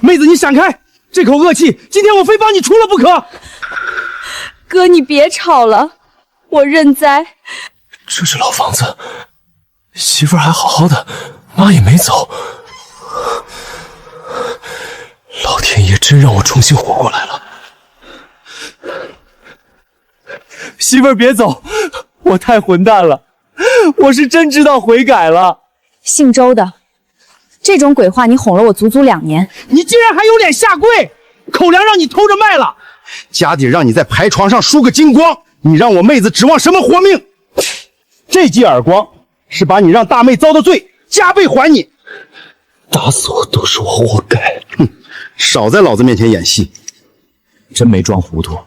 妹子，你闪开！这口恶气，今天我非把你除了不可！哥，你别吵了，我认栽。这是老房子，媳妇儿还好好的，妈也没走。老天爷真让我重新活过来了。媳妇儿别走，我太混蛋了，我是真知道悔改了。姓周的，这种鬼话你哄了我足足2年，你竟然还有脸下跪！口粮让你偷着卖了，家底让你在牌床上输个精光，你让我妹子指望什么活命？这记耳光是把你让大妹遭的罪加倍还你。打死我都是我活该。哼，少在老子面前演戏。真没装糊涂，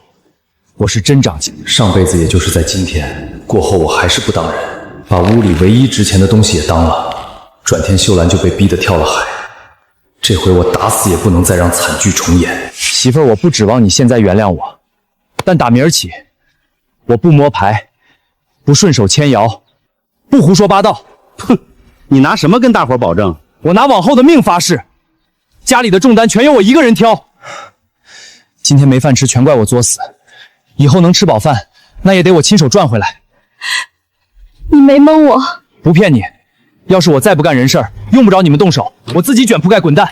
我是真长进。上辈子也就是在今天过后，我还是不当人，把屋里唯一值钱的东西也当了。转天秀兰就被逼得跳了海，这回我打死也不能再让惨剧重演。媳妇儿，我不指望你现在原谅我，但打明儿起，我不摸牌，不顺手牵摇，不胡说八道。哼，你拿什么跟大伙保证？我拿往后的命发誓，家里的重担全由我一个人挑。今天没饭吃，全怪我作死。以后能吃饱饭，那也得我亲手赚回来。你没蒙我，不骗你。要是我再不干人事儿，用不着你们动手，我自己卷铺盖滚蛋。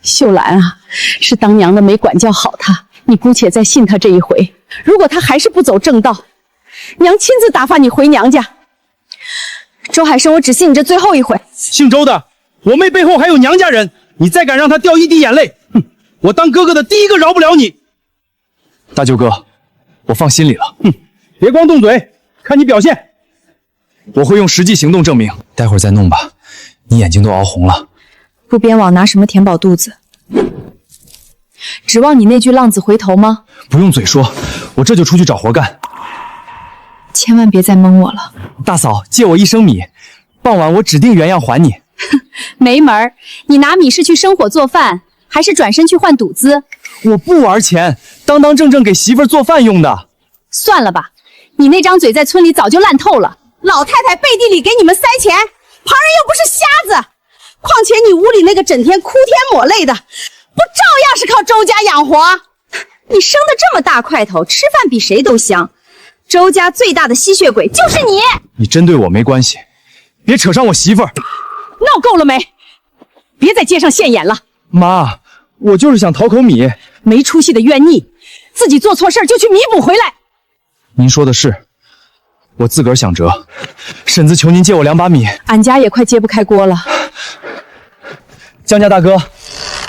秀兰啊，是当娘的没管教好她，你姑且再信她这一回。如果她还是不走正道，娘亲自打发你回娘家。周海生，我只信你这最后一回。姓周的，我妹背后还有娘家人，你再敢让她掉一滴眼泪，哼，我当哥哥的第一个饶不了你。大舅哥，我放心里了。哼，别光动嘴，看你表现。我会用实际行动证明。待会儿再弄吧，你眼睛都熬红了。不编网拿什么填饱肚子？指望你那句浪子回头吗？不用嘴说，我这就出去找活干。千万别再蒙我了。大嫂，借我1升米，傍晚我指定原样还你。没门儿！你拿米是去生火做饭，还是转身去换赌资？我不玩钱，当当正正给媳妇儿做饭用的。算了吧，你那张嘴在村里早就烂透了。老太太背地里给你们塞钱，旁人又不是瞎子。况且你屋里那个整天哭天抹泪的，不照样是靠周家养活？你生的这么大块头，吃饭比谁都香。周家最大的吸血鬼就是你。你真对我没关系，别扯上我媳妇儿。闹够了没？别在街上现眼了。妈，我就是想讨口米。没出息的冤逆，自己做错事就去弥补回来。您说的是，我自个儿想辙。婶子，求您借我2把米。俺家也快揭不开锅了。江家大哥，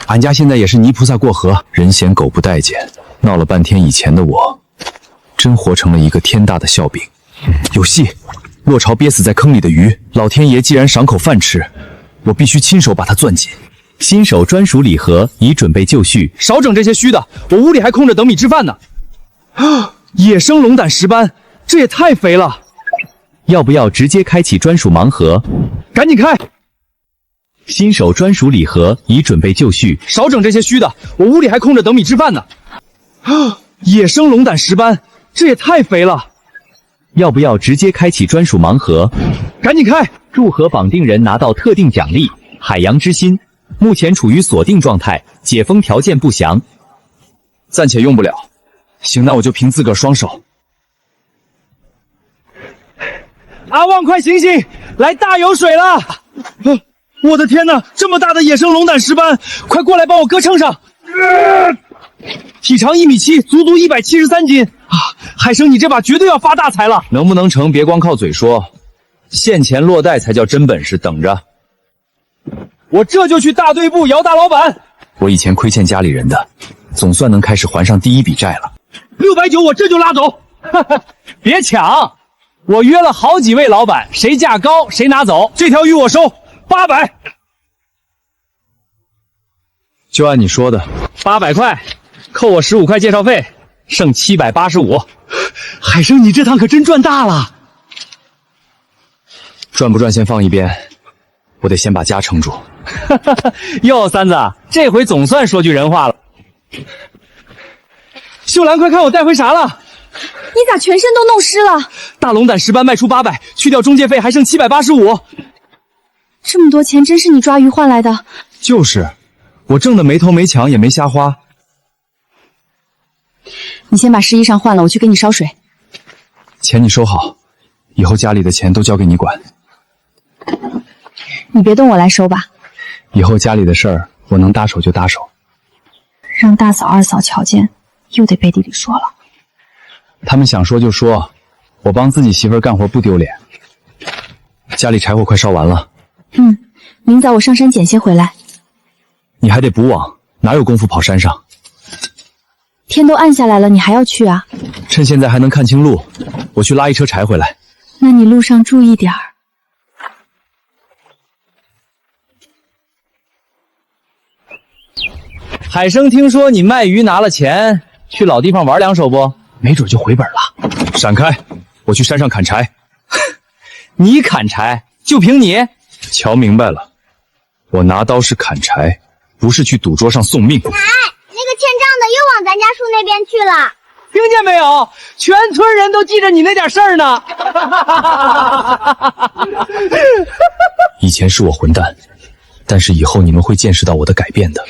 俺家现在也是泥菩萨过河，人嫌狗不待见。闹了半天，以前的我，真活成了一个天大的笑柄。有戏！落潮憋死在坑里的鱼，老天爷既然赏口饭吃，我必须亲手把它攥紧。新手专属礼盒已准备就绪，少整这些虚的，我屋里还空着等米吃饭呢。野生龙胆石斑，这也太肥了！要不要直接开启专属盲盒？赶紧开！新手专属礼盒已准备就绪，少整这些虚的，我屋里还空着等米吃饭呢。野生龙胆石斑，这也太肥了！要不要直接开启专属盲盒？赶紧开！入盒绑定人拿到特定奖励——海洋之心，目前处于锁定状态，解封条件不详，暂且用不了。行，那我就凭自个儿双手。阿旺，快醒醒，来大有水了！我的天哪，这么大的野生龙胆石斑，快过来帮我哥称上。体长1.7米，足足173斤啊！海生，你这把绝对要发大财了。能不能成，别光靠嘴说，现钱落袋才叫真本事。等着，我这就去大队部摇大老板。我以前亏欠家里人的，总算能开始还上第一笔债了。690，我这就拉走。别抢，我约了好几位老板，谁价高谁拿走。这条鱼我收800，就按你说的，800块，扣我15块介绍费，剩785。海生，你这趟可真赚大了。赚不赚先放一边，我得先把家撑住。哟，三子，这回总算说句人话了。秀兰，快看我带回啥了！你咋全身都弄湿了？大龙胆石斑卖出800，去掉中介费还剩785。这么多钱真是你抓鱼换来的？就是，我挣的没偷没抢也没瞎花。你先把湿衣裳换了，我去给你烧水。钱你收好，以后家里的钱都交给你管。你别动我来收吧。以后家里的事儿我能搭手就搭手。让大嫂二嫂瞧见，又得背地里说了。他们想说就说，我帮自己媳妇儿干活不丢脸。家里柴火快烧完了。明早我上山捡些回来。你还得补网，哪有功夫跑山上？天都暗下来了，你还要去啊？趁现在还能看清路，我去拉一车柴回来。那你路上注意点儿。海生听说你卖鱼拿了钱，去老地方玩两手不？没准就回本了。闪开！我去山上砍柴。你砍柴？就凭你？瞧明白了，我拿刀是砍柴，不是去赌桌上送命。奶，那个欠账的又往咱家树那边去了。听见没有？全村人都记着你那点事儿呢。以前是我混蛋，但是以后你们会见识到我的改变的。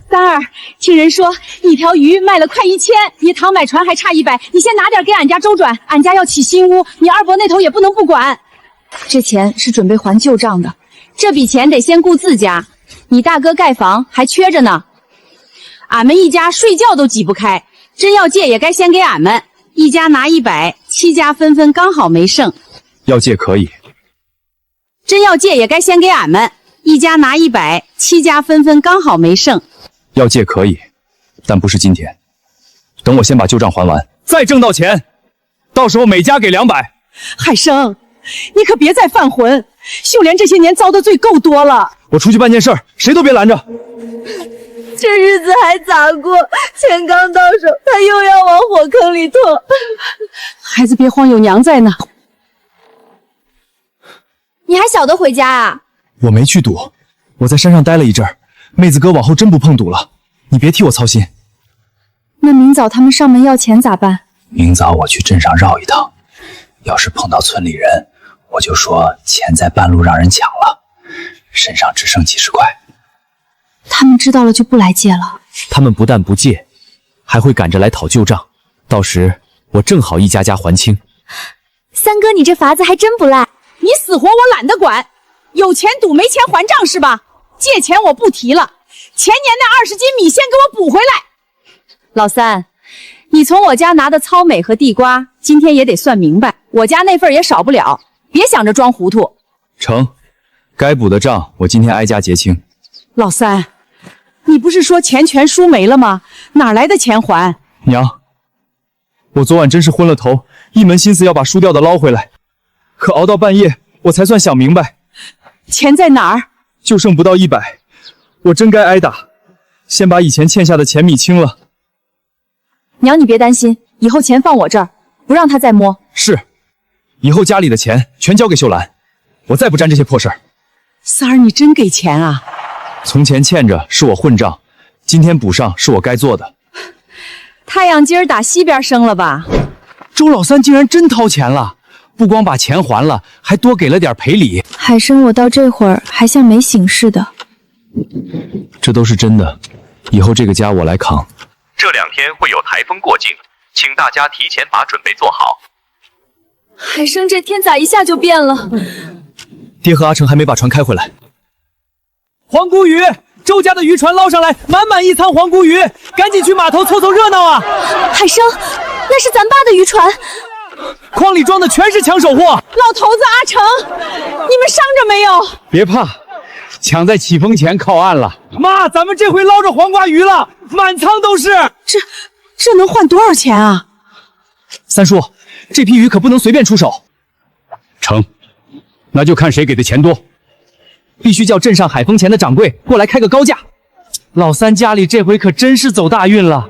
三儿，听人说一条鱼卖了快1000，一趟买船还差100，你先拿点给俺家周转，俺家要起新屋，你二伯那头也不能不管。这钱是准备还旧账的，这笔钱得先顾自家，你大哥盖房还缺着呢。俺们一家睡觉都挤不开，真要借也该先给俺们，一家拿100，7家分分刚好没剩。要借可以，真要借也该先给俺们，一家拿100，7家分分刚好没剩。要借可以，但不是今天。等我先把旧账还完，再挣到钱，到时候每家给200。海生，你可别再犯浑，秀莲这些年遭的罪够多了。我出去办件事儿，谁都别拦着。这日子还咋过？钱刚到手，他又要往火坑里拖。孩子别慌，有娘在呢。你还晓得回家啊？我没去赌，我在山上待了一阵儿。妹子哥往后真不碰赌了，你别替我操心。那明早他们上门要钱咋办？明早我去镇上绕一趟，要是碰到村里人，我就说钱在半路让人抢了，身上只剩几十块。他们知道了就不来借了。他们不但不借，还会赶着来讨旧账，到时我正好一家家还清。三哥，你这法子还真不赖。你死活我懒得管，有钱赌没钱还账是吧？借钱我不提了，前年那20斤米先给我补回来。老三，你从我家拿的糙美和地瓜，今天也得算明白，我家那份也少不了，别想着装糊涂。成，该补的账我今天挨家结清。老三，你不是说钱全输没了吗？哪来的钱还？娘，我昨晚真是昏了头，一门心思要把输掉的捞回来，可熬到半夜我才算想明白，钱在哪儿？就剩不到100，我真该挨打。先把以前欠下的钱米清了。娘，你别担心，以后钱放我这儿，不让他再摸。是，以后家里的钱全交给秀兰，我再不沾这些破事儿。三儿，你真给钱啊？从前欠着是我混账，今天补上是我该做的。太阳今儿打西边升了吧？周老三竟然真掏钱了，不光把钱还了，还多给了点赔礼。海生，我到这会儿还像没醒似的。这都是真的，以后这个家我来扛。这2天会有台风过境，请大家提前把准备做好。海生，这天咋一下就变了？爹和阿成还没把船开回来。黄骨鱼，周家的渔船捞上来，满满一舱黄骨鱼，赶紧去码头凑凑热闹啊！海生，那是咱爸的渔船。筐里装的全是抢手货。老头子，阿成，你们伤着没有？别怕，抢在起风前靠岸了。妈，咱们这回捞着黄瓜鱼了，满舱都是。这能换多少钱啊？三叔，这批鱼可不能随便出手。成，那就看谁给的钱多。必须叫镇上海丰钱的掌柜过来开个高价。老三家里这回可真是走大运了。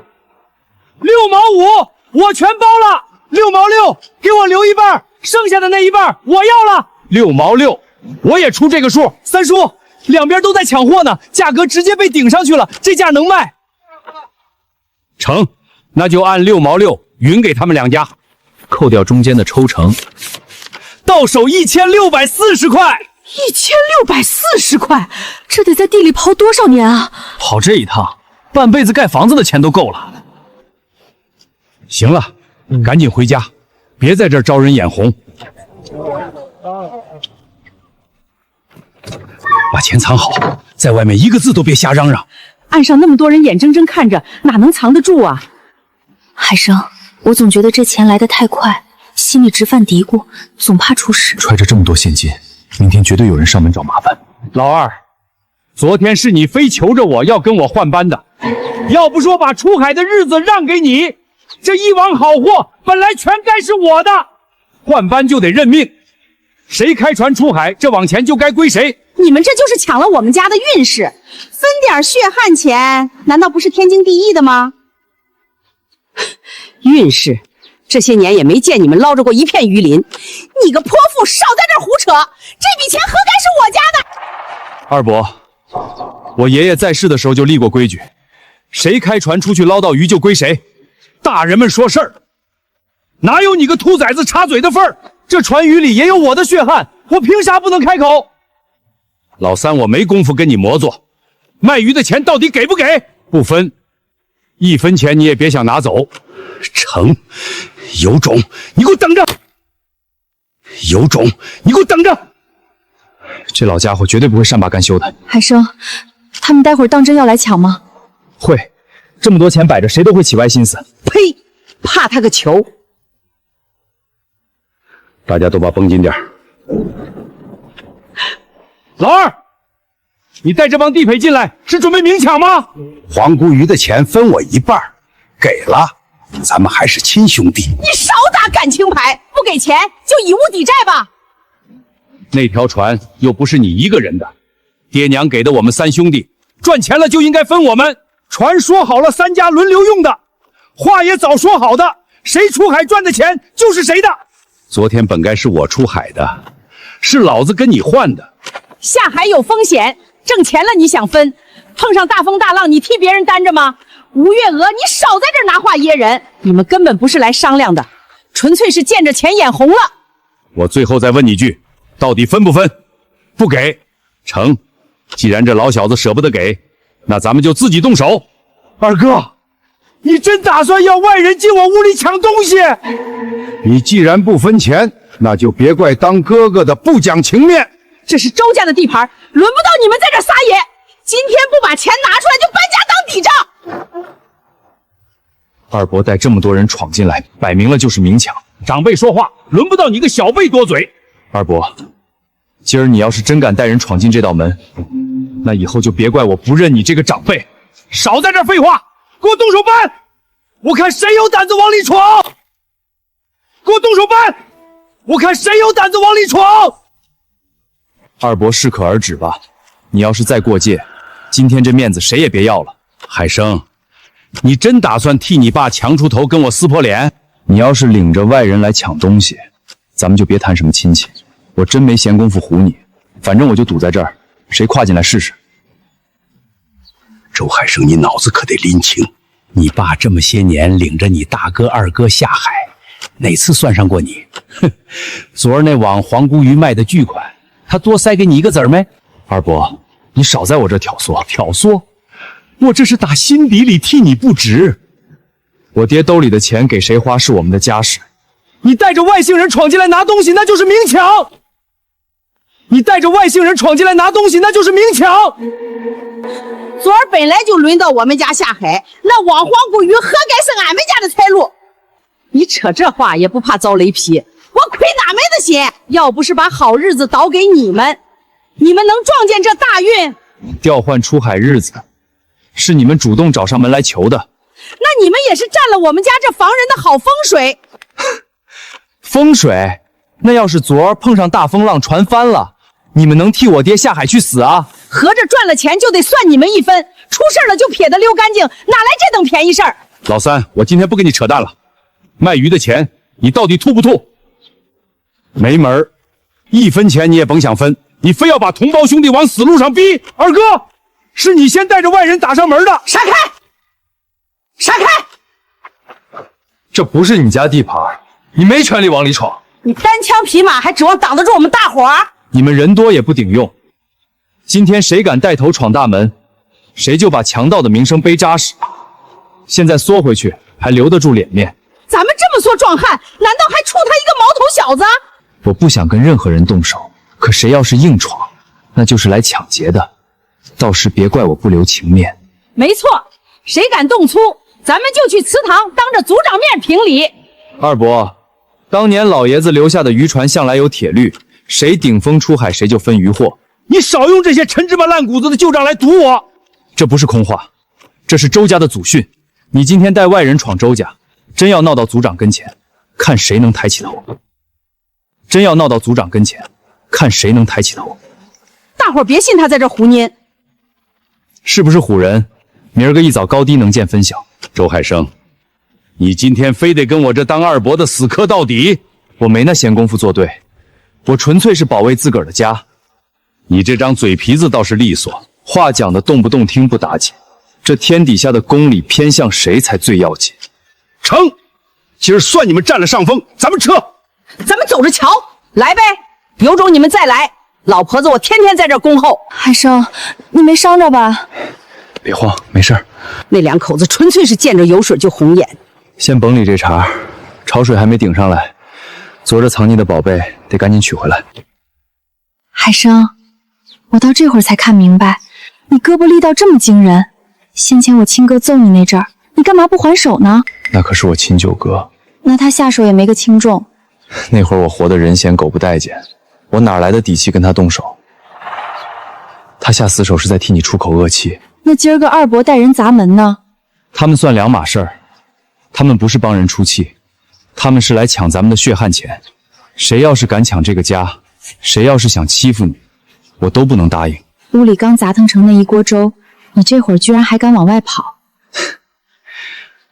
6毛5，我全包了。6毛6，给我留一半，剩下的那一半我要了。6毛6，我也出这个数。三叔，两边都在抢货呢，价格直接被顶上去了，这价能卖。成，那就按6毛6匀给他们2家，扣掉中间的抽成，到手1640块。1640块，这得在地里刨多少年啊！跑这一趟，半辈子盖房子的钱都够了。行了，赶紧回家，别在这儿招人眼红。把钱藏好，在外面一个字都别瞎嚷嚷。岸上那么多人眼睁睁看着，哪能藏得住啊？海生，我总觉得这钱来得太快，心里直犯嘀咕，总怕出事。揣着这么多现金，明天绝对有人上门找麻烦。老二，昨天是你非求着我要跟我换班的，要不说把出海的日子让给你，这一网好货本来全该是我的。换班就得认命，谁开船出海，这网钱就该归谁。你们这就是抢了我们家的运势，分点血汗钱，难道不是天经地义的吗？运势，这些年也没见你们捞着过一片鱼鳞。你个泼妇，少在这胡扯！这笔钱何该是我家的？二伯，我爷爷在世的时候就立过规矩，谁开船出去捞到鱼就归谁。大人们说事儿，哪有你个兔崽子插嘴的份儿？这船鱼里也有我的血汗，我凭啥不能开口？老三，我没工夫跟你磨作，卖鱼的钱到底给不给？不分，1分钱你也别想拿走。成，有种你给我等着！有种你给我等着！这老家伙绝对不会善罢甘休的。海生，他们待会儿当真要来抢吗？会，这么多钱摆着，谁都会起歪心思。呸！怕他个球！大家都把绷紧点。老二，你带这帮地痞进来是准备明抢吗？黄姑鱼的钱分我一半，给了，咱们还是亲兄弟。你少打感情牌，不给钱就以物抵债吧。那条船又不是你一个人的，爹娘给的我们3兄弟，赚钱了就应该分我们。船说好了3家轮流用的，话也早说好的，谁出海赚的钱就是谁的。昨天本该是我出海的，是老子跟你换的。下海有风险，挣钱了你想分，碰上大风大浪你替别人担着吗？吴月娥，你少在这儿拿话噎人！你们根本不是来商量的，纯粹是见着钱眼红了。我最后再问你句，到底分不分？不给，成。既然这老小子舍不得给，那咱们就自己动手。二哥，你真打算要外人进我屋里抢东西？你既然不分钱，那就别怪当哥哥的不讲情面。这是周家的地盘，轮不到你们在这撒野。今天不把钱拿出来，就搬家当抵账。二伯带这么多人闯进来，摆明了就是明抢。长辈说话，轮不到你个小辈多嘴。二伯，今儿你要是真敢带人闯进这道门，那以后就别怪我不认你这个长辈。少在这废话，给我动手搬！我看谁有胆子往里闯！给我动手搬！我看谁有胆子往里闯！二伯适可而止吧，你要是再过界，今天这面子谁也别要了。海生，你真打算替你爸强出头跟我撕破脸？你要是领着外人来抢东西，咱们就别谈什么亲戚。我真没闲工夫唬你，反正我就堵在这儿，谁跨进来试试？周海生，你脑子可得拎清。你爸这么些年领着你大哥、二哥下海，哪次算上过你？哼，昨儿那网黄姑鱼卖的巨款，他多塞给你一个子儿没？二伯，你少在我这挑唆。挑唆？我这是打心底里替你不值。我爹兜里的钱给谁花是我们的家事，你带着外姓人闯进来拿东西，那就是明抢。你带着外姓人闯进来拿东西，那就是明抢。昨儿本来就轮到我们家下海，那网黄姑鱼何该是俺们家的财路？你扯这话也不怕遭雷劈？我亏哪门子心？要不是把好日子倒给你们，你们能撞见这大运？调换出海日子，是你们主动找上门来求的。那你们也是占了我们家这房人的好风水。风水？那要是昨儿碰上大风浪，船翻了，你们能替我爹下海去死啊？合着赚了钱就得算你们一分，出事了就撇得溜干净，哪来这等便宜事儿？老三，我今天不跟你扯淡了，卖鱼的钱你到底吐不吐？没门儿，1分钱你也甭想分，你非要把同胞兄弟往死路上逼。二哥，是你先带着外人打上门的。闪开！闪开！这不是你家地盘，你没权利往里闯。你单枪匹马还指望挡得住我们大伙儿？你们人多也不顶用。今天谁敢带头闯大门，谁就把强盗的名声背扎实。现在缩回去，还留得住脸面？咱们这么说壮汉，难道还怵他一个毛头小子？我不想跟任何人动手，可谁要是硬闯，那就是来抢劫的。到时别怪我不留情面。没错，谁敢动粗，咱们就去祠堂当着族长面评理。二伯，当年老爷子留下的渔船向来有铁律，谁顶风出海，谁就分渔获。你少用这些陈芝麻烂谷子的旧账来堵我。这不是空话，这是周家的祖训。你今天带外人闯周家，真要闹到族长跟前，看谁能抬起头。真要闹到族长跟前，看谁能抬起头。大伙儿别信他在这胡捏。是不是唬人？明儿个一早高低能见分晓。周海生，你今天非得跟我这当二伯的死磕到底？我没那闲工夫作对，我纯粹是保卫自个儿的家。你这张嘴皮子倒是利索，话讲的动不动听不打紧，这天底下的公理偏向谁才最要紧？成，今儿算你们占了上风，咱们撤。咱们走着瞧，来呗，有种你们再来。老婆子，我天天在这恭候。海生，你没伤着吧？别慌，没事儿。那两口子纯粹是见着有水就红眼。先甭理这茬，潮水还没顶上来，昨着藏匿的宝贝得赶紧取回来。海生，我到这会儿才看明白，你胳膊力道这么惊人。先前我亲哥揍你那阵儿，你干嘛不还手呢？那可是我亲舅哥，那他下手也没个轻重。那会儿我活得人嫌狗不待见，我哪来的底气跟他动手？他下死手是在替你出口恶气。那今儿个二伯带人砸门呢？他们算两码事儿，他们不是帮人出气，他们是来抢咱们的血汗钱。谁要是敢抢这个家，谁要是想欺负你，我都不能答应。屋里刚砸腾成那一锅粥，你这会儿居然还敢往外跑？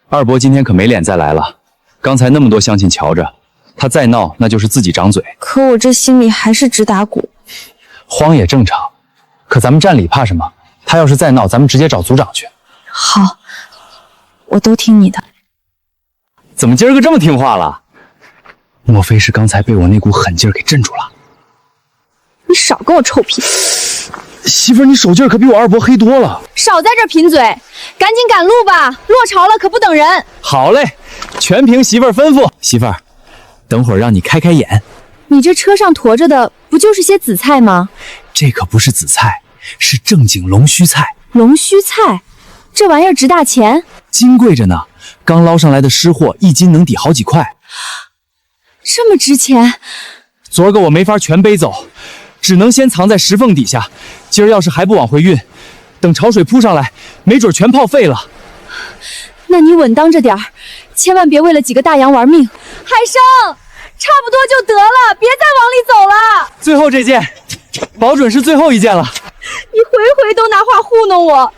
二伯今天可没脸再来了，刚才那么多乡亲瞧着，他再闹那就是自己长嘴。可我这心里还是直打鼓。慌也正常，可咱们占理怕什么？他要是再闹，咱们直接找族长去。好，我都听你的。怎么今儿个这么听话了？莫非是刚才被我那股狠劲儿给镇住了？你少跟我臭屁！媳妇儿，你手劲儿可比我二伯黑多了。少在这贫嘴，赶紧赶路吧，落潮了可不等人。好嘞，全凭媳妇儿吩咐。媳妇儿，等会儿让你开开眼。你这车上驮着的不就是些紫菜吗？这可不是紫菜，是正经龙须菜。龙须菜，这玩意儿值大钱，金贵着呢。刚捞上来的湿货，一斤能抵好几块。这么值钱？昨儿个我没法全背走，只能先藏在石缝底下。今儿要是还不往回运，等潮水扑上来，没准全泡废了。那你稳当着点儿，千万别为了几个大洋玩命。海生，差不多就得了，别再往里走了。最后这件，保准是最后一件了。你回回都拿话糊弄我，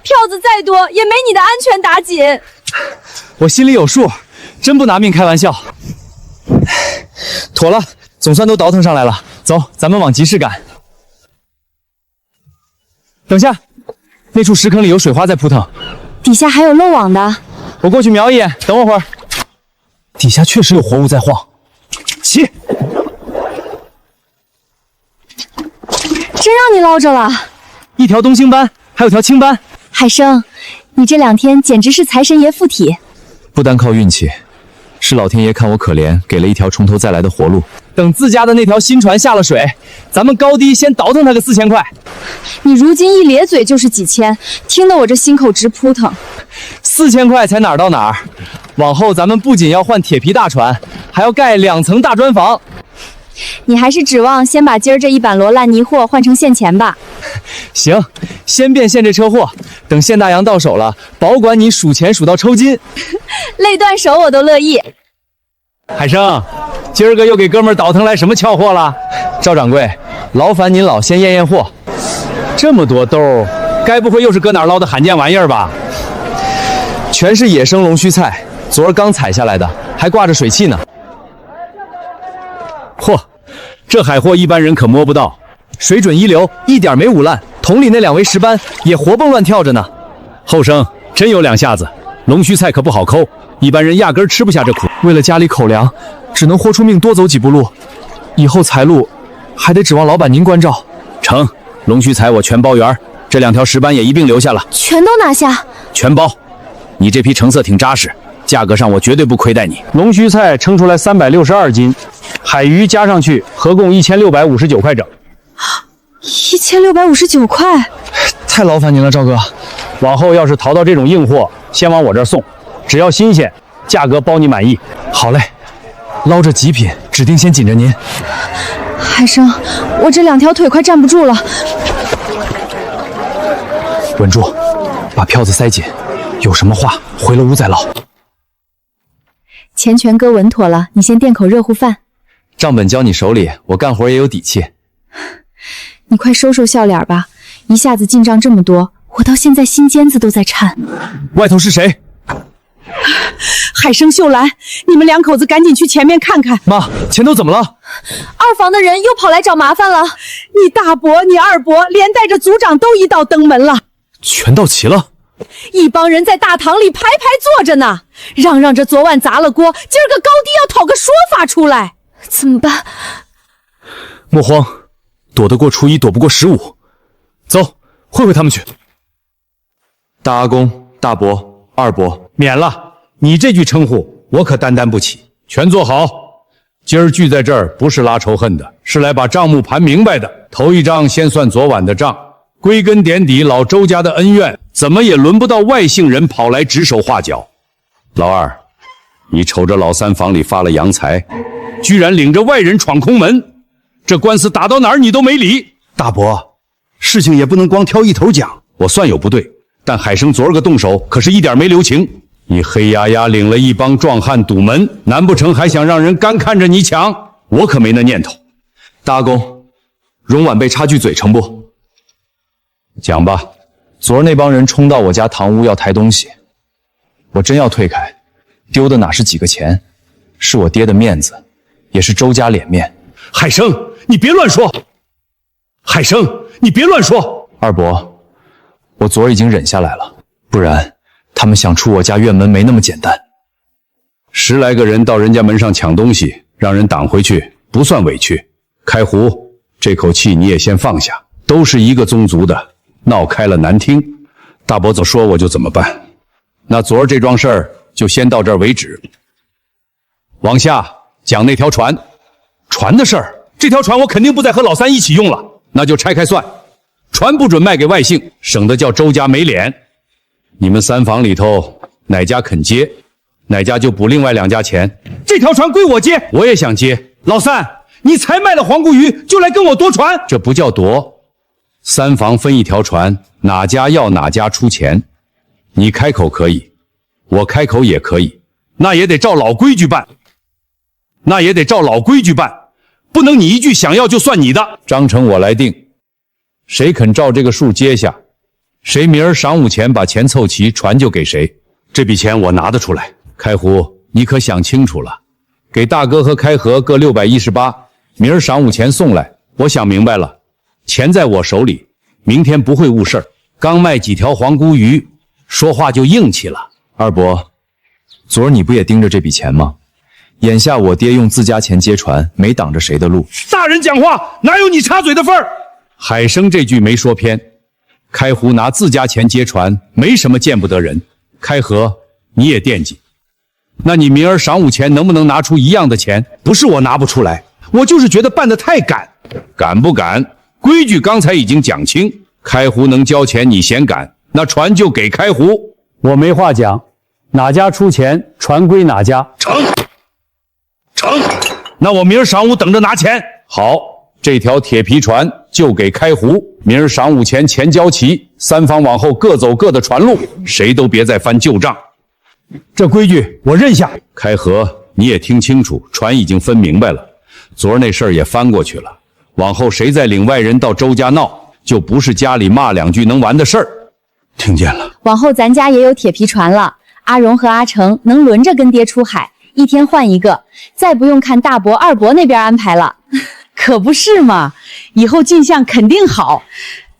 票子再多也没你的安全打紧。我心里有数，真不拿命开玩笑。妥了，总算都倒腾上来了。走，咱们往集市赶。等下，那处石坑里有水花在扑腾，底下还有漏网的。我过去瞄一眼，等我会儿。底下确实有活物在晃。起！真让你捞着了，一条东星斑，还有条青斑。海生，你这2天简直是财神爷附体。不单靠运气，是老天爷看我可怜，给了一条从头再来的活路。等自家的那条新船下了水，咱们高低先倒腾他个4000块。你如今一咧嘴就是几千，听得我这心口直扑腾。4000块才哪儿到哪儿？往后咱们不仅要换铁皮大船，还要盖2层大砖房。你还是指望先把今儿这一板摞烂泥货换成现钱吧？行，先变现这车货，等现大洋到手了，保管你数钱数到抽筋。累断手我都乐意。海生，今儿个又给哥们儿倒腾来什么俏货了？赵掌柜，劳烦您老先验验货。这么多兜，该不会又是搁哪儿捞的罕见玩意儿吧？全是野生龙须菜，昨儿刚采下来的，还挂着水汽呢。嚯，这海货一般人可摸不到，水准一流，一点没捂烂。桶里那2围石斑也活蹦乱跳着呢。后生真有两下子，龙须菜可不好抠，一般人压根吃不下这苦。为了家里口粮，只能豁出命多走几步路。以后财路还得指望老板您关照。成，龙须彩我全包圆，这2条石斑也一并留下了，全都拿下。全包。你这批成色挺扎实，价格上我绝对不亏待你。龙须菜称出来362斤，海鱼加上去合共1659块整。1659块，太劳烦您了，赵哥。往后要是淘到这种硬货，先往我这儿送，只要新鲜，价格包你满意。好嘞，捞着极品，指定先紧着您。海生，我这2条腿快站不住了。稳住，把票子塞紧，有什么话回了屋再唠。钱全搁稳妥了，你先垫口热乎饭。账本交你手里，我干活也有底气。你快收收笑脸吧，一下子进账这么多，我到现在心尖子都在颤。外头是谁？海生、秀兰，你们2口子赶紧去前面看看。妈，钱都怎么了？二房的人又跑来找麻烦了。你大伯、你二伯，连带着族长都一道登门了。全到齐了。一帮人在大堂里排排坐着呢，嚷嚷着昨晚砸了锅，今儿个高低要讨个说法出来。怎么办？莫慌，躲得过初一，躲不过15。走，会他们去。大阿公、大伯、二伯，免了，你这句称呼我可担当不起。全坐好，今儿聚在这儿不是拉仇恨的，是来把账目盘明白的。头一章先算昨晚的账，归根点底老周家的恩怨，怎么也轮不到外姓人跑来指手画脚。老二，你瞅着老三房里发了洋财，居然领着外人闯空门，这官司打到哪儿你都没理。大伯，事情也不能光挑一头讲，我算有不对，但海生昨儿个动手可是一点没留情。你黑压压领了一帮壮汉堵门，难不成还想让人干看着你抢？我可没那念头。大阿公，荣晚辈插句嘴成不？讲吧。昨儿那帮人冲到我家堂屋要抬东西，我真要退开，丢的哪是几个钱，是我爹的面子，也是周家脸面。海生，你别乱说！海生，你别乱说！二伯，我昨儿已经忍下来了，不然他们想出我家院门没那么简单。10来个人到人家门上抢东西，让人挡回去，不算委屈。开胡，这口气你也先放下，都是一个宗族的，闹开了难听。大伯怎么说我就怎么办。那昨儿这桩事儿就先到这儿为止。往下讲那条船，船的事儿，这条船我肯定不再和老三一起用了，那就拆开算。船不准卖给外姓，省得叫周家没脸。你们3房里头哪家肯接，哪家就补另外2家钱。这条船归我接，我也想接。老三，你才卖了黄骨鱼就来跟我夺船，这不叫夺。3房分一条船，哪家要哪家出钱。你开口可以，我开口也可以，那也得照老规矩办。不能你一句想要就算你的。章程我来定，谁肯照这个数接下，谁明儿晌午前把钱凑齐，船就给谁。这笔钱我拿得出来。开胡，你可想清楚了，给大哥和开河各618，明儿晌午前送来。我想明白了，钱在我手里，明天不会误事儿。刚卖几条黄骨鱼，说话就硬气了。二伯，昨儿你不也盯着这笔钱吗？眼下我爹用自家钱接船，没挡着谁的路。大人讲话哪有你插嘴的份儿？海生这句没说偏。开胡拿自家钱接船，没什么见不得人。开河，你也惦记。那你明儿晌午前能不能拿出一样的钱？不是我拿不出来，我就是觉得办得太赶。赶不赶？规矩刚才已经讲清。开胡能交钱，你嫌赶，那船就给开胡。我没话讲，哪家出钱，船归哪家。成。那我明儿晌午等着拿钱。好，这条铁皮船就给开胡，明儿晌午前钱交齐，3方往后各走各的船路，谁都别再翻旧账。这规矩我认下。开河，你也听清楚，船已经分明白了，昨儿那事儿也翻过去了，往后谁再领外人到周家闹，就不是家里骂2句能完的事儿。听见了？往后咱家也有铁皮船了，阿荣和阿成能轮着跟爹出海，一天换一个，再不用看大伯、二伯那边安排了。可不是嘛，以后进项肯定好，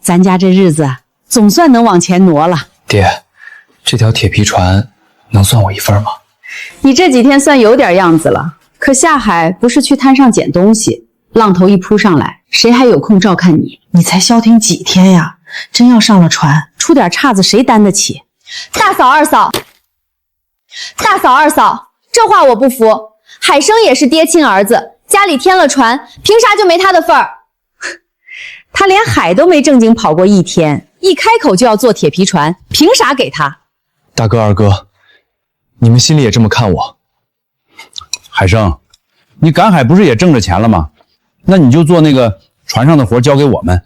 咱家这日子总算能往前挪了。爹，这条铁皮船能算我一份吗？你这几天算有点样子了，可下海不是去滩上捡东西，浪头一扑上来，谁还有空照看你？你才消停几天呀？真要上了船，出点岔子谁担得起？大嫂、二嫂，大嫂、二嫂，这话我不服。海生也是爹亲儿子，家里添了船，凭啥就没他的份儿？他连海都没正经跑过一天，一开口就要坐铁皮船，凭啥给他？大哥二哥，你们心里也这么看我？海生，你赶海不是也挣着钱了吗？那你就做那个船上的活交给我们。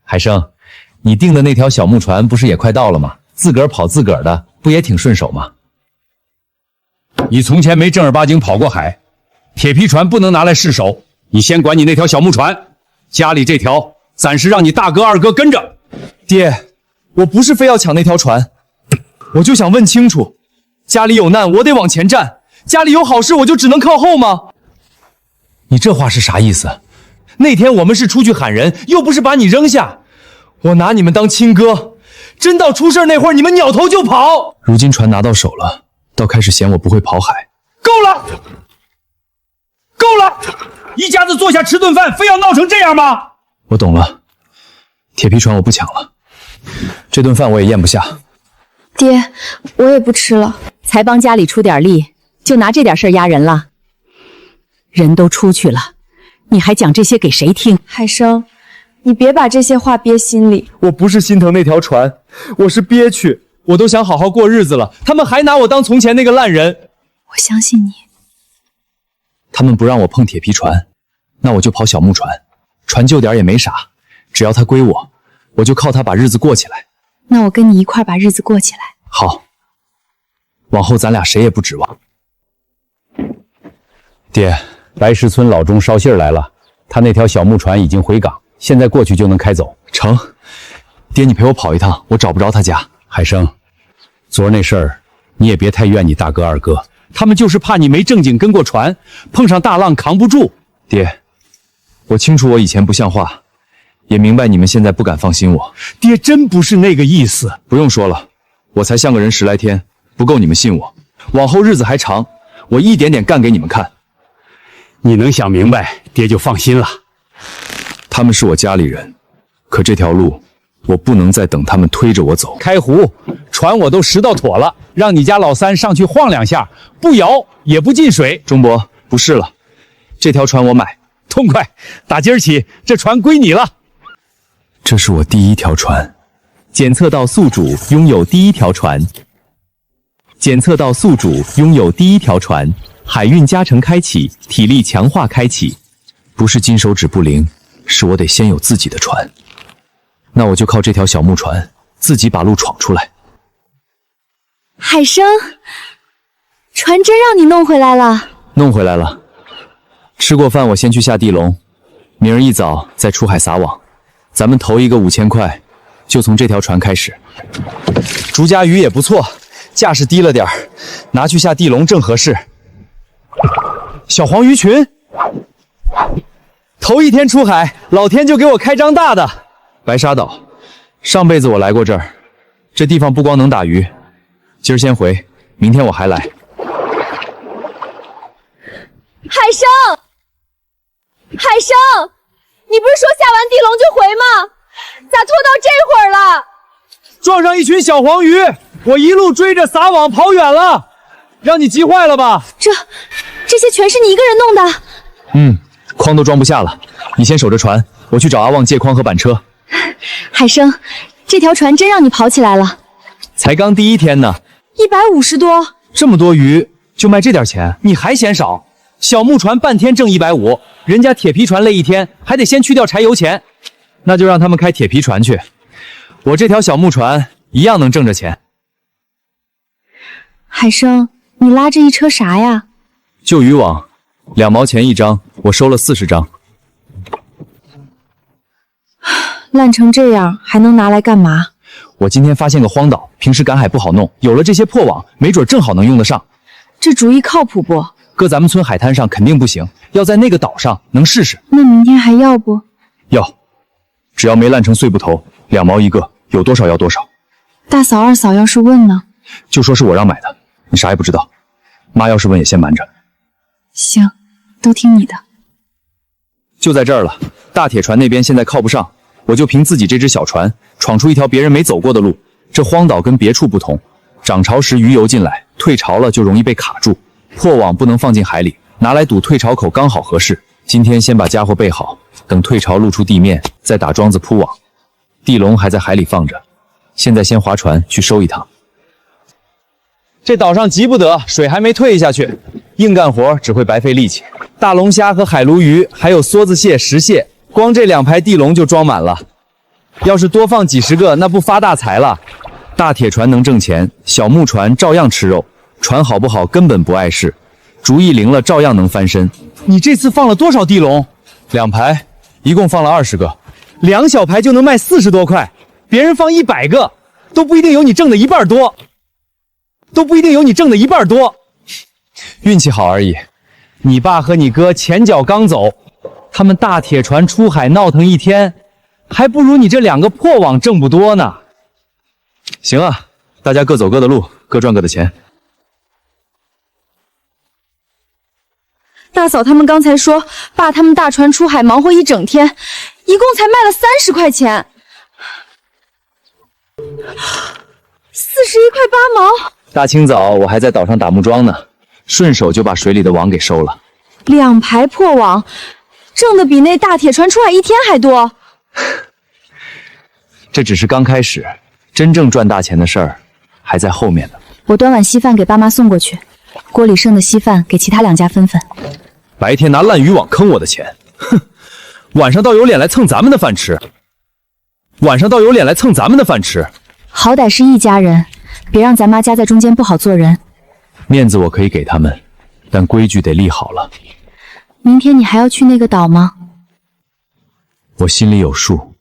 海生，你订的那条小木船不是也快到了吗？自个儿跑自个儿的，不也挺顺手吗？你从前没正儿八经跑过海，铁皮船不能拿来试手。你先管你那条小木船，家里这条暂时让你大哥二哥跟着。爹，我不是非要抢那条船，我就想问清楚，家里有难我得往前站，家里有好事我就只能靠后吗？你这话是啥意思？那天我们是出去喊人，又不是把你扔下，我拿你们当亲哥，真到出事那会儿你们扭头就跑。如今船拿到手了，倒开始嫌我不会跑海。够了，够了！一家子坐下吃顿饭，非要闹成这样吗？我懂了，铁皮船我不抢了，这顿饭我也咽不下。爹，我也不吃了。才帮家里出点力，就拿这点事儿压人了。人都出去了，你还讲这些给谁听？海生，你别把这些话憋心里。我不是心疼那条船，我是憋屈，我都想好好过日子了，他们还拿我当从前那个烂人。我相信你。他们不让我碰铁皮船，那我就跑小木船，船旧点也没啥，只要它归我，我就靠它把日子过起来。那我跟你一块把日子过起来。好，往后咱俩谁也不指望。爹，白石村老钟捎信来了，他那条小木船已经回港，现在过去就能开走。成，爹你陪我跑一趟，我找不着他家。海生，昨儿那事儿你也别太怨你大哥二哥，他们就是怕你没正经跟过船，碰上大浪扛不住。爹，我清楚我以前不像话，也明白你们现在不敢放心我。爹真不是那个意思。不用说了，我才像个人10来天，不够你们信我。往后日子还长，我一点点干给你们看。你能想明白，爹就放心了。他们是我家里人，可这条路我不能再等他们推着我走。开湖，船我都拾到妥了，让你家老三上去晃两下，不摇也不进水。钟伯，不是了，这条船我买，痛快！打今儿起，这船归你了。这是我第一条船。检测到宿主拥有第一条船。检测到宿主拥有第一条船。海运加成开启，体力强化开启。不是金手指不灵，是我得先有自己的船。那我就靠这条小木船，自己把路闯出来。海生，船真让你弄回来了。弄回来了。吃过饭我先去下地笼，明儿一早再出海撒网。咱们头一个5000块，就从这条船开始。竹夹鱼也不错，架势低了点儿，拿去下地笼正合适。小黄鱼群，头一天出海，老天就给我开张大的。白沙岛，上辈子我来过这儿，这地方不光能打鱼。今儿先回，明天我还来。海生，海生，你不是说下完地笼就回吗？咋拖到这会儿了？撞上一群小黄鱼，我一路追着撒网跑远了，让你急坏了吧？这些全是你一个人弄的？筐都装不下了，你先守着船，我去找阿旺借筐和板车。海生，这条船真让你跑起来了。才刚第一天呢，150多，这么多鱼就卖这点钱，你还嫌少？小木船半天挣150，人家铁皮船累一天还得先去掉柴油钱。那就让他们开铁皮船去，我这条小木船一样能挣着钱。海生，你拉着一车啥呀？旧渔网，2毛钱一张，我收了40张。烂成这样，还能拿来干嘛？我今天发现个荒岛，平时赶海不好弄，有了这些破网，没准正好能用得上。这主意靠谱不？搁咱们村海滩上肯定不行，要在那个岛上能试试。那明天还要不？要，只要没烂成碎布头，2毛一个，有多少要多少。大嫂二嫂要是问呢？就说是我让买的，你啥也不知道。妈要是问也先瞒着。行，都听你的。就在这儿了。大铁船那边现在靠不上，我就凭自己这只小船闯出一条别人没走过的路。这荒岛跟别处不同，涨潮时鱼游进来，退潮了就容易被卡住。破网不能放进海里，拿来堵退潮口刚好合适。今天先把家伙备好，等退潮露出地面，再打桩子铺网。地笼还在海里放着，现在先划船去收一趟。这岛上急不得，水还没退下去，硬干活只会白费力气。大龙虾和海鲈鱼，还有梭子蟹、石蟹，光这2排地笼就装满了。要是多放几10个，那不发大财了。大铁船能挣钱，小木船照样吃肉。船好不好根本不碍事，主意灵了照样能翻身。你这次放了多少地笼？2排，一共放了20个。？2小排就能卖40多块，别人放100个，都不一定有你挣的一半多。运气好而已。你爸和你哥前脚刚走，他们大铁船出海闹腾1天，还不如你这2个破网挣不多呢。行啊，大家各走各的路，各赚各的钱。大嫂他们刚才说，爸他们大船出海忙活1整天，一共才卖了30块钱，41块8毛。大清早我还在岛上打木桩呢，顺手就把水里的网给收了。2排破网，挣的比那大铁船出海1天还多。这只是刚开始，真正赚大钱的事儿还在后面呢。我端碗稀饭给爸妈送过去，锅里剩的稀饭给其他2家分分。白天拿烂渔网坑我的钱，哼！晚上倒有脸来蹭咱们的饭吃。好歹是一家人，别让咱妈夹在中间不好做人。面子我可以给他们，但规矩得立好了。明天你还要去那个岛吗？我心里有数，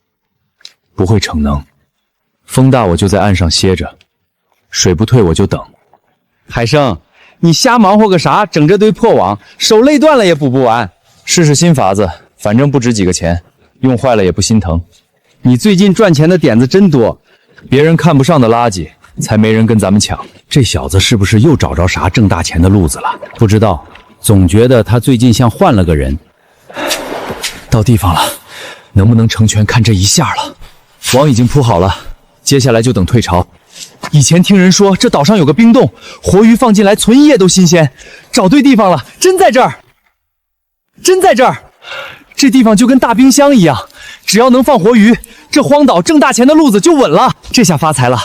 不会逞能。风大我就在岸上歇着，水不退我就等。海生，你瞎忙活个啥？整这堆破网，手累断了也补不完。试试新法子，反正不值几个钱，用坏了也不心疼。你最近赚钱的点子真多，别人看不上的垃圾，才没人跟咱们抢。这小子是不是又找着啥挣大钱的路子了？不知道，总觉得他最近像换了个人。到地方了，能不能成全看这一下了？网已经铺好了，接下来就等退潮。以前听人说这岛上有个冰洞，活鱼放进来存1夜都新鲜。找对地方了，真在这儿！这地方就跟大冰箱一样，只要能放活鱼，这荒岛挣大钱的路子就稳了。这下发财了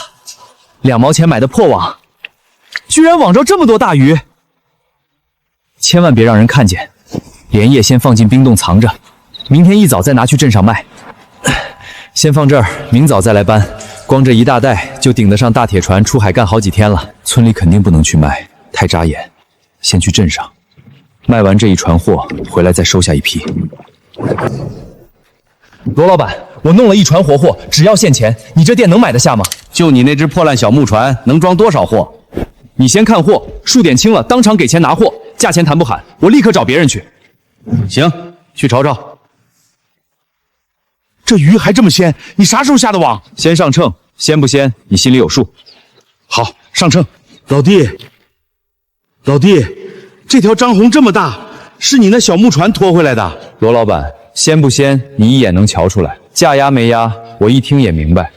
，2毛钱买的破网，居然网着这么多大鱼。千万别让人看见，连夜先放进冰洞藏着，明天一早再拿去镇上卖。先放这儿，明早再来搬。光这一大袋就顶得上大铁船出海干好几天了。村里肯定不能去卖，太扎眼。先去镇上，卖完这一船货，回来再收下一批。罗老板，我弄了1船活货，只要现钱，你这店能买得下吗？就你那只破烂小木船，能装多少货？你先看货，数点清了，当场给钱拿货，价钱谈不喊，我立刻找别人去。行，去瞅瞅。这鱼还这么鲜，你啥时候下的网？先上秤，鲜不鲜你心里有数。好，上秤。老弟，这条张红这么大，是你那小木船拖回来的？罗老板，鲜不鲜你一眼能瞧出来，价压没压我一听也明白。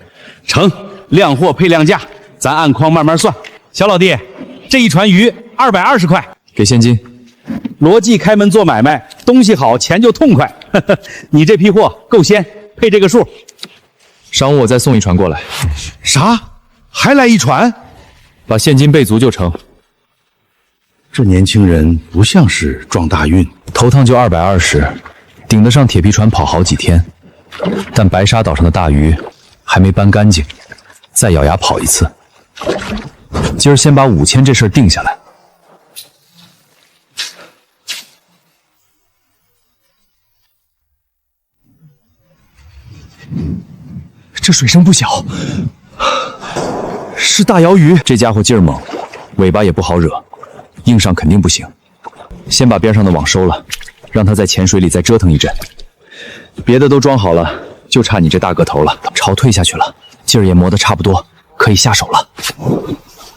成，量货配量价，咱按筐慢慢算。小老弟，这1船鱼220块，给现金。罗记开门做买卖，东西好钱就痛快。你这批货够鲜，配这个数。晌午我再送1船过来。啥？还来1船？把现金备足就成。这年轻人不像是撞大运，头趟就220，顶得上铁皮船跑好几天。但白沙岛上的大鱼还没搬干净，再咬牙跑一次。今儿先把5000这事儿定下来。这水声不小，是大鳐鱼。这家伙劲儿猛，尾巴也不好惹，硬上肯定不行。先把边上的网收了，让它在浅水里再折腾一阵。别的都装好了，就差你这大个头了。潮退下去了，劲儿也磨得差不多，可以下手了。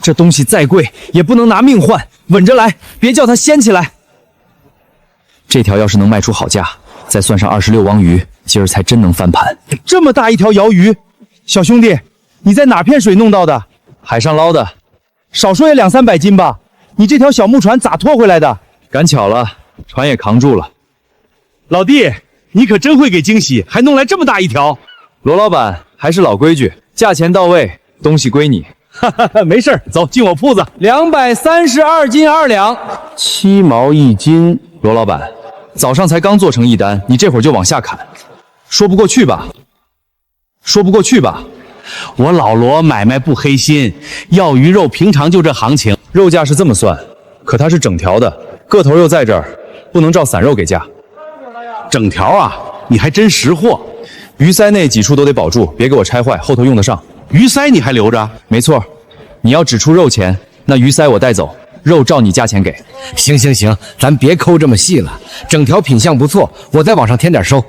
这东西再贵也不能拿命换，稳着来，别叫它掀起来。这条要是能卖出好价，再算上26汪鱼，今儿才真能翻盘。这么大一条鳐鱼，小兄弟，你在哪片水弄到的？海上捞的，少说也200-300斤吧？你这条小木船咋拖回来的？赶巧了，船也扛住了。老弟，你可真会给惊喜，还弄来这么大一条。罗老板，还是老规矩，价钱到位，东西归你。哈哈，没事，走进我铺子。232斤2两，7毛1斤。罗老板，早上才刚做成一单，你这会儿就往下砍，说不过去吧？说不过去吧？我老罗买卖不黑心，要鱼肉平常就这行情，肉价是这么算，可它是整条的，个头又在这儿，不能照散肉给价。整条啊，你还真识货。鱼鳃那几处都得保住，别给我拆坏，后头用得上。鱼鳃你还留着？没错，你要只出肉钱，那鱼鳃我带走，肉照你价钱给。行，咱别抠这么细了，整条品相不错，我再往上添点收，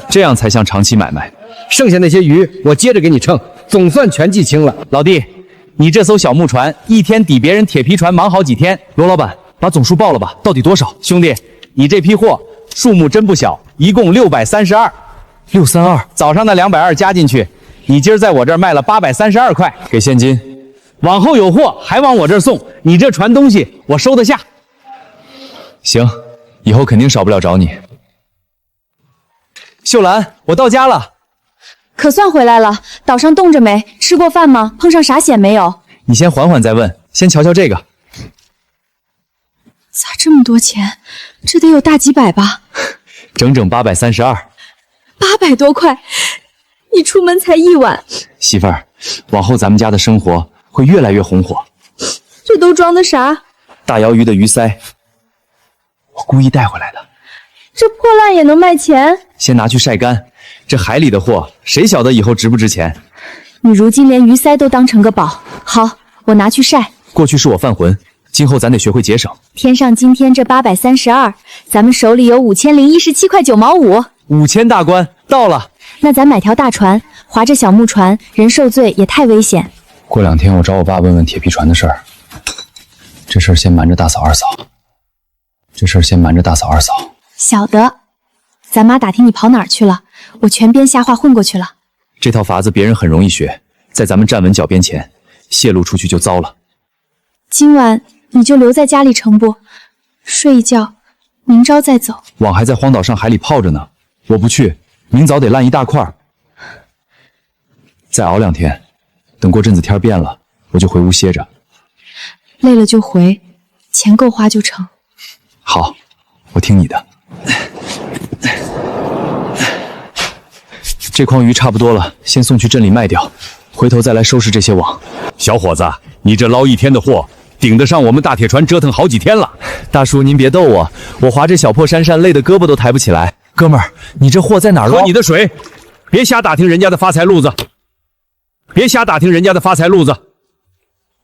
这样才像长期买卖。剩下那些鱼我接着给你称，总算全记清了。老弟，你这艘小木船一天抵别人铁皮船忙好几天。罗老板，把总数报了吧，到底多少？兄弟，你这批货数目真不小，一共632。632，早上那220加进去，你今儿在我这儿卖了832块，给现金。往后有货还往我这儿送，你这船东西我收得下。行，以后肯定少不了找你。秀兰，我到家了。可算回来了，岛上冻着没？吃过饭吗？碰上啥险没有？你先缓缓再问，先瞧瞧这个。咋这么多钱？这得有大几百吧？整整832，800多块。你出门才1晚，媳妇儿，往后咱们家的生活会越来越红火。这都装的啥？大鳐鱼的鱼鳃，我故意带回来的。这破烂也能卖钱？先拿去晒干，这海里的货，谁晓得以后值不值钱？你如今连鱼鳃都当成个宝。好，我拿去晒。过去是我犯浑，今后咱得学会节省。添上今天这832，咱们手里有5017块9毛5。5000大关到了。那咱买条大船，划着小木船，人受罪也太危险。过2天我找我爸问问铁皮船的事儿。这事儿先瞒着大嫂二嫂。晓得，咱妈打听你跑哪儿去了，我全编瞎话混过去了。这套法子别人很容易学，在咱们站稳脚边前，泄露出去就糟了。今晚你就留在家里成不？睡一觉，明朝再走。网还在荒岛上海里泡着呢，我不去，明早得烂一大块。再熬2天，等过阵子天变了，我就回屋歇着。累了就回，钱够花就成。好，我听你的。这筐鱼差不多了，先送去镇里卖掉，回头再来收拾这些网。小伙子，你这捞1天的货，顶得上我们大铁船折腾好几天了。大叔，您别逗我，我划这小破珊珊累得胳膊都抬不起来。哥们儿，你这货在哪儿捞？喝你的水，别瞎打听人家的发财路子。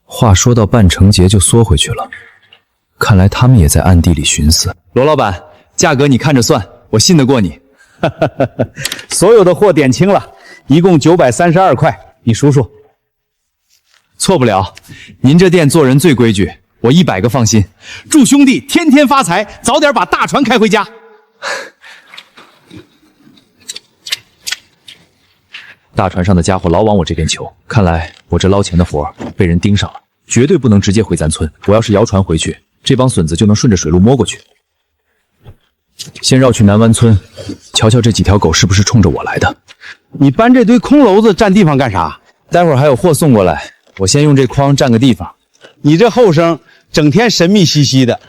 话说到半成节就缩回去了，看来他们也在暗地里寻思。罗老板，价格你看着算，我信得过你。所有的货点清了，一共932块，你数数。错不了，您这店做人最规矩，我100个放心。祝兄弟天天发财，早点把大船开回家。大船上的家伙老往我这边求，看来我这捞钱的活被人盯上了，绝对不能直接回咱村。我要是摇船回去，这帮损子就能顺着水路摸过去。先绕去南湾村，瞧瞧这几条狗是不是冲着我来的。你搬这堆空篓子占地方干啥？待会儿还有货送过来，我先用这筐占个地方。你这后生整天神秘兮兮的，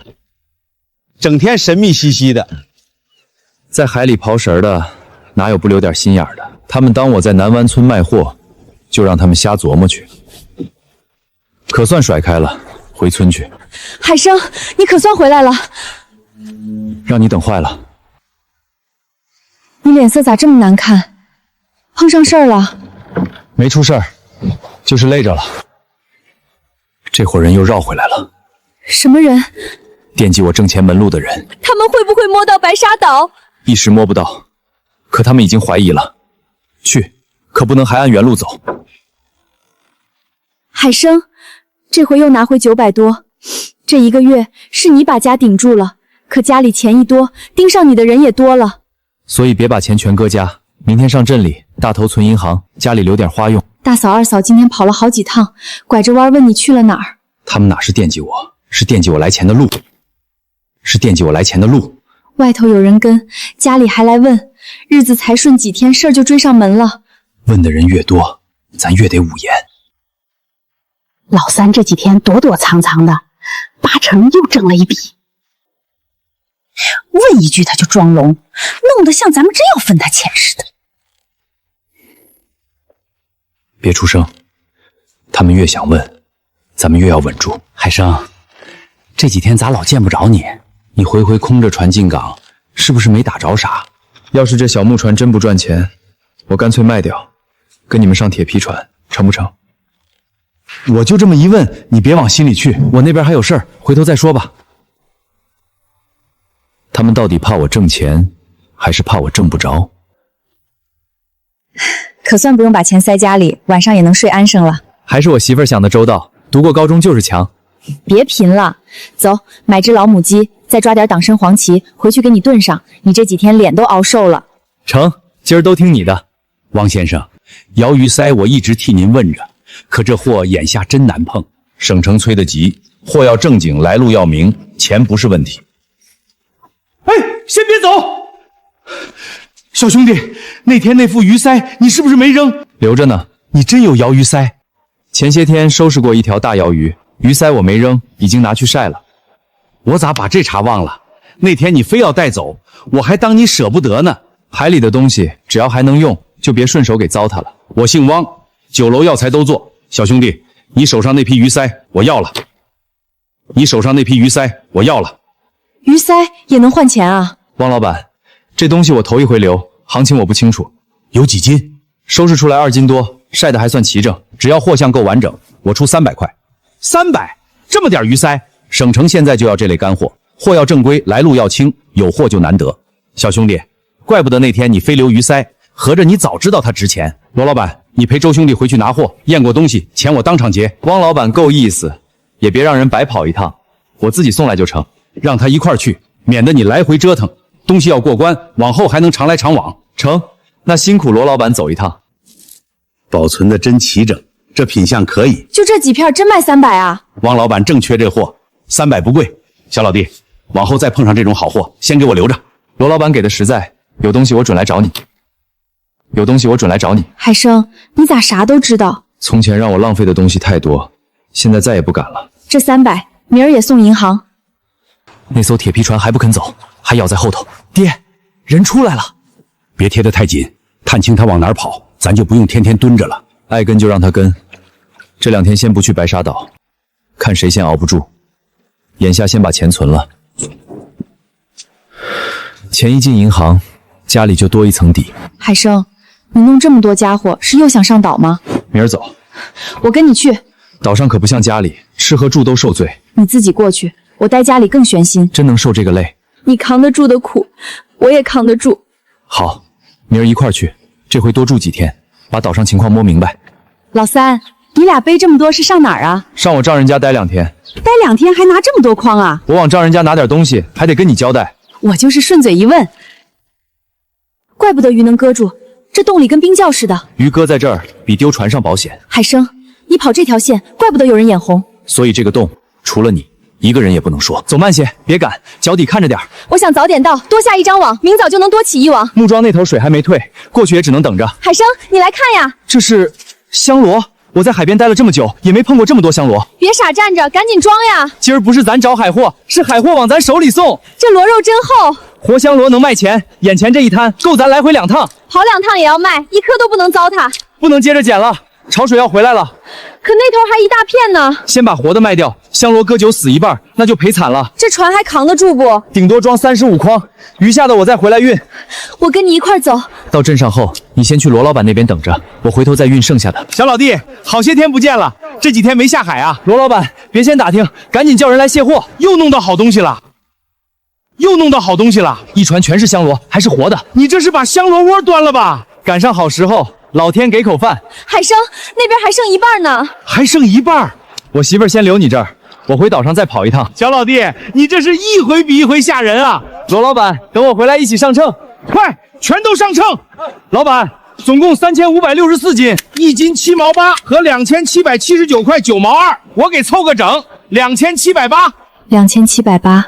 在海里刨食的，哪有不留点心眼的？他们当我在南湾村卖货，就让他们瞎琢磨去。可算甩开了，回村去。海生，你可算回来了。让你等坏了。你脸色咋这么难看？碰上事儿了？没出事儿，就是累着了。这伙人又绕回来了。什么人？惦记我挣钱门路的人。他们会不会摸到白沙岛？一时摸不到，可他们已经怀疑了。去，可不能还按原路走。海生，这回又拿回900多，这1个月是你把家顶住了，可家里钱一多，盯上你的人也多了。所以别把钱全搁家，明天上镇里大头存银行，家里留点花用。大嫂、二嫂今天跑了好几趟，拐着弯问你去了哪儿。他们哪是惦记我，是惦记我来钱的路，是惦记我来钱的路。外头有人跟，家里还来问，日子才顺几天，事儿就追上门了。问的人越多，咱越得捂严。老三这几天躲躲藏藏的，八成又挣了一笔。问一句他就装聋，弄得像咱们真要分他钱似的。别出声，他们越想问，咱们越要稳住。海生，这几天咋老见不着你？你回回空着船进港，是不是没打着啥？要是这小木船真不赚钱，我干脆卖掉，跟你们上铁皮船，成不成？我就这么一问，你别往心里去，我那边还有事儿，回头再说吧。他们到底怕我挣钱，还是怕我挣不着？可算不用把钱塞家里，晚上也能睡安生了。还是我媳妇儿想的周到，读过高中就是强。别贫了，走，买只老母鸡，再抓点党参黄芪，回去给你炖上。你这几天脸都熬瘦了。成，今儿都听你的。王先生，瑶鱼鳃我一直替您问着，可这货眼下真难碰。省城催得急，货要正经，来路要明，钱不是问题。哎，先别走！小兄弟，那天那副鱼鳃你是不是没扔？留着呢。你真有瑶鱼鳃？前些天收拾过一条大瑶鱼，鱼鳃我没扔，已经拿去晒了。我咋把这茬忘了？那天你非要带走，我还当你舍不得呢。海里的东西只要还能用，就别顺手给糟蹋了。我姓汪，酒楼药材都做。小兄弟，你手上那批鱼鳃我要了。你手上那批鱼鳃我要了。鱼鳃也能换钱啊？汪老板，这东西我头一回留，行情我不清楚。有几斤？收拾出来2斤多，晒得还算齐整，只要货项够完整，我出300块。300？这么点鱼鳃？省城现在就要这类干货，货要正规，来路要清，有货就难得。小兄弟，怪不得那天你非留鱼鳃，合着你早知道它值钱。罗老板，你陪周兄弟回去拿货，验过东西，钱我当场结。汪老板够意思，也别让人白跑一趟，我自己送来就成。让他一块儿去，免得你来回折腾。东西要过关，往后还能常来常往。成，那辛苦罗老板走一趟。保存的真齐整，这品相可以。就这几片真卖300啊？汪老板正缺这货，300不贵。小老弟，往后再碰上这种好货，先给我留着。罗老板给的实在，有东西我准来找你。有东西我准来找你。海生，你咋啥都知道？从前让我浪费的东西太多，现在再也不敢了。这300，明儿也送银行。那艘铁皮船还不肯走，还咬在后头。爹，人出来了。别贴得太紧，看清他往哪儿跑，咱就不用天天蹲着了。爱跟就让他跟，这2天先不去白沙岛，看谁先熬不住。眼下先把钱存了，钱一进银行，家里就多一层底。海生，你弄这么多家伙，是又想上岛吗？明儿走，我跟你去。岛上可不像家里，吃和住都受罪。你自己过去，我待家里更悬心。真能受这个累？你扛得住的苦，我也扛得住。好，明儿一块儿去，这回多住几天，把岛上情况摸明白。老三，你俩背这么多是上哪儿啊？上我丈人家待2天。待2天还拿这么多筐啊？我往丈人家拿点东西，还得跟你交代。我就是顺嘴一问。怪不得鱼能搁住，这洞里跟冰窖似的。鱼搁在这儿比丢船上保险。海生，你跑这条线，怪不得有人眼红。所以这个洞除了你一个人也不能说。走慢些，别赶，脚底看着点。我想早点到，多下一张网，明早就能多起一网。木桩那头水还没退，过去也只能等着。海生，你来看呀，这是香螺。我在海边待了这么久，也没碰过这么多香螺。别傻站着，赶紧装呀！今儿不是咱找海货，是海货往咱手里送。这螺肉真厚，活香螺能卖钱，眼前这一摊够咱来回2趟，跑2趟也要卖，一颗都不能糟蹋。不能接着捡了，潮水要回来了。可那头还一大片呢。先把活的卖掉，香螺搁酒死一半，那就赔惨了。这船还扛得住不？顶多装35筐，余下的我再回来运。我跟你一块走。到镇上后，你先去罗老板那边等着，我回头再运剩下的。小老弟，好些天不见了，这几天没下海啊？罗老板，别先打听，赶紧叫人来卸货。又弄到好东西了，又弄到好东西了，一船全是香螺，还是活的。你这是把香螺窝端了吧？赶上好时候，老天给口饭。海生，那边还剩一半呢。还剩一半？我媳妇儿先留你这儿，我回岛上再跑一趟。小老弟，你这是一回比一回吓人啊！罗老板，等我回来一起上秤。快，全都上秤。老板，总共3564斤，1斤7毛8和2779块9毛2，我给凑个整，2780。2780，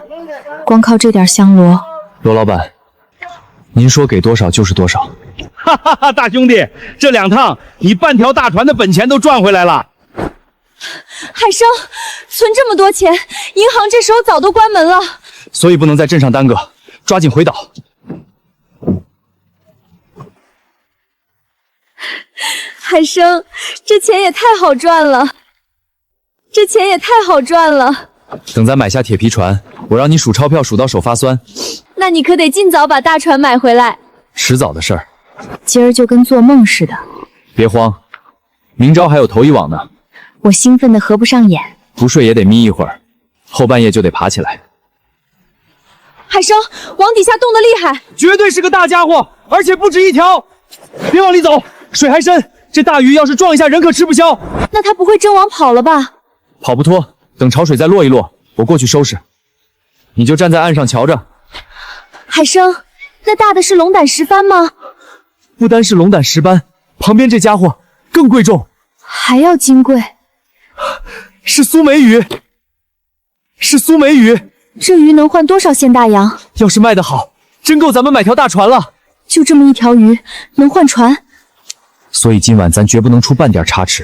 光靠这点香螺。罗老板，您说给多少就是多少。哈哈哈，大兄弟，这2趟你半条大船的本钱都赚回来了。海生，存这么多钱，银行这时候早都关门了。所以不能在镇上耽搁，抓紧回岛。海生，这钱也太好赚了，这钱也太好赚了。等咱买下铁皮船，我让你数钞票数到手发酸。那你可得尽早把大船买回来。迟早的事儿。今儿就跟做梦似的。别慌，明朝还有头一网呢。我兴奋的合不上眼，不睡也得眯一会儿，后半夜就得爬起来。海生，网底下动得厉害，绝对是个大家伙，而且不止一条。别往里走，水还深，这大鱼要是撞一下人可吃不消。那他不会真网跑了吧？跑不脱，等潮水再落一落，我过去收拾。你就站在岸上瞧着。海生，那大的是龙胆石斑吗？不单是龙胆石斑，旁边这家伙更贵重，还要金贵。是苏梅鱼，是苏梅鱼。这鱼能换多少现大洋？要是卖得好，真够咱们买条大船了。就这么一条鱼，能换船？所以今晚咱绝不能出半点差池，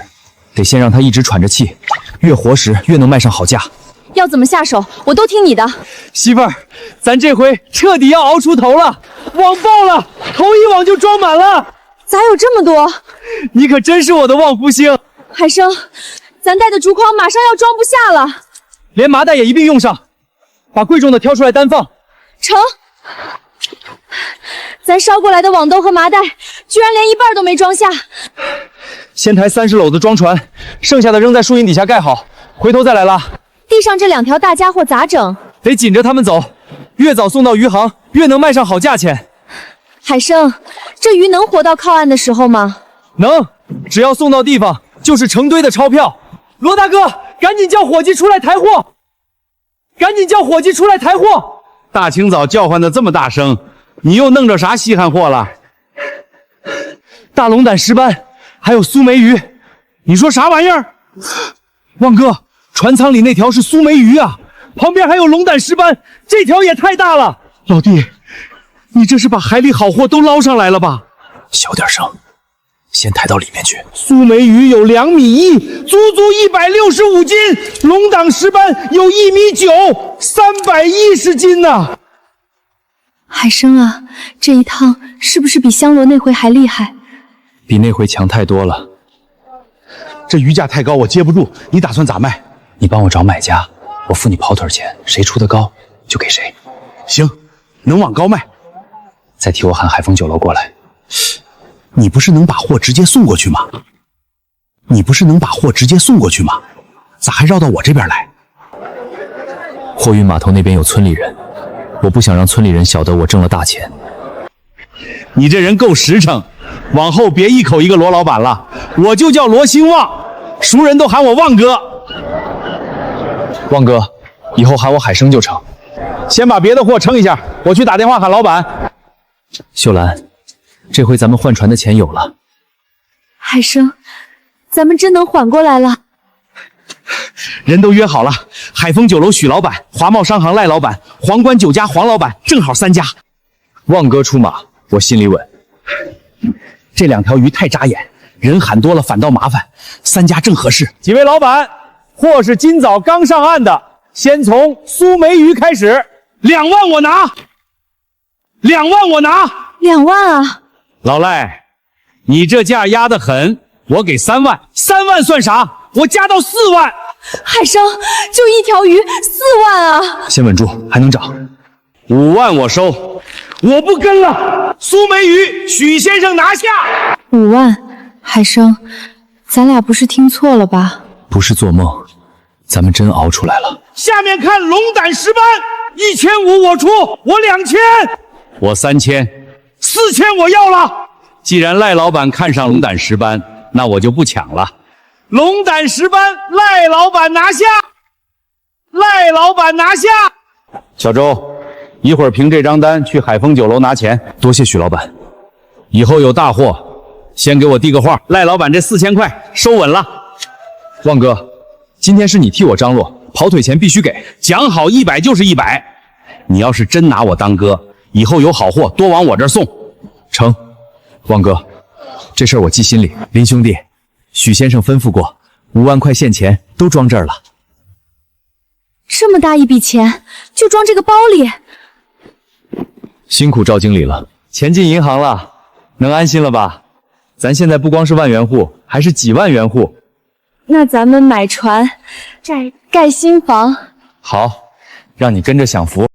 得先让它一直喘着气，越活时越能卖上好价。要怎么下手，我都听你的。媳妇儿，咱这回彻底要熬出头了，网爆了，头一网就装满了。咋有这么多？你可真是我的旺夫星。海生，咱带的竹筐马上要装不下了，连麻袋也一并用上，把贵重的挑出来单放。成。咱捎过来的网兜和麻袋，居然连一半都没装下。先抬30篓子装船，剩下的扔在树荫底下盖好，回头再来拉。地上这2条大家伙咋整？得紧着他们走，越早送到鱼行，越能卖上好价钱。海生，这鱼能活到靠岸的时候吗？能，只要送到地方，就是成堆的钞票。罗大哥，赶紧叫伙计出来抬货！赶紧叫伙计出来抬货！大清早叫唤的这么大声，你又弄着啥稀罕货了？大龙胆石斑，还有苏梅鱼。你说啥玩意儿？旺哥，船舱里那条是苏梅鱼啊，旁边还有龙胆石斑，这条也太大了。老弟，你这是把海里好货都捞上来了吧？小点声，先抬到里面去。苏梅鱼有2.1米，足足165斤；龙胆石斑有1.9米，310斤呐！海生啊，这一趟是不是比香罗那回还厉害？比那回强太多了。这鱼价太高，我接不住。你打算咋卖？你帮我找买家，我付你跑腿钱，谁出的高就给谁。行，能往高卖。再替我喊海丰酒楼过来。你不是能把货直接送过去吗？咋还绕到我这边来？货运码头那边有村里人，我不想让村里人晓得我挣了大钱。你这人够实诚，往后别一口一个罗老板了，我就叫罗兴旺，熟人都喊我旺哥。旺哥，以后喊我海生就成。先把别的货称一下，我去打电话喊老板。秀兰，这回咱们换船的钱有了。海生，咱们真能缓过来了。人都约好了，海丰酒楼许老板，华茂商行赖老板，皇冠酒家黄老板，正好3家。旺哥出马，我心里稳。这2条鱼太扎眼，人喊多了反倒麻烦，3家正合适。几位老板，货是今早刚上岸的，先从苏梅鱼开始。2万我拿，2万我拿，2万啊！老赖，你这价压得很，我给3万，3万算啥？我加到4万。海生，就一条鱼4万啊！先稳住，还能涨。5万我收，我不跟了。苏梅鱼，许先生拿下。5万，海生，咱俩不是听错了吧？不是做梦，咱们真熬出来了。下面看龙胆石斑，1500我出，我2000，我3000，4000我要了。既然赖老板看上龙胆石斑，那我就不抢了。龙胆石斑，赖老板拿下！赖老板拿下！小周，一会儿凭这张单去海丰酒楼拿钱。多谢许老板。以后有大货，先给我递个话。赖老板这4000块收稳了。旺哥，今天是你替我张罗，跑腿钱必须给，讲好100就是100。你要是真拿我当哥，以后有好货多往我这儿送。成，旺哥，这事儿我记心里。林兄弟，许先生吩咐过，5万块现钱都装这儿了。这么大一笔钱就装这个包里，辛苦赵经理了，钱进银行了，能安心了吧？咱现在不光是万元户，还是几万元户。那咱们买船、盖新房，好，让你跟着享福。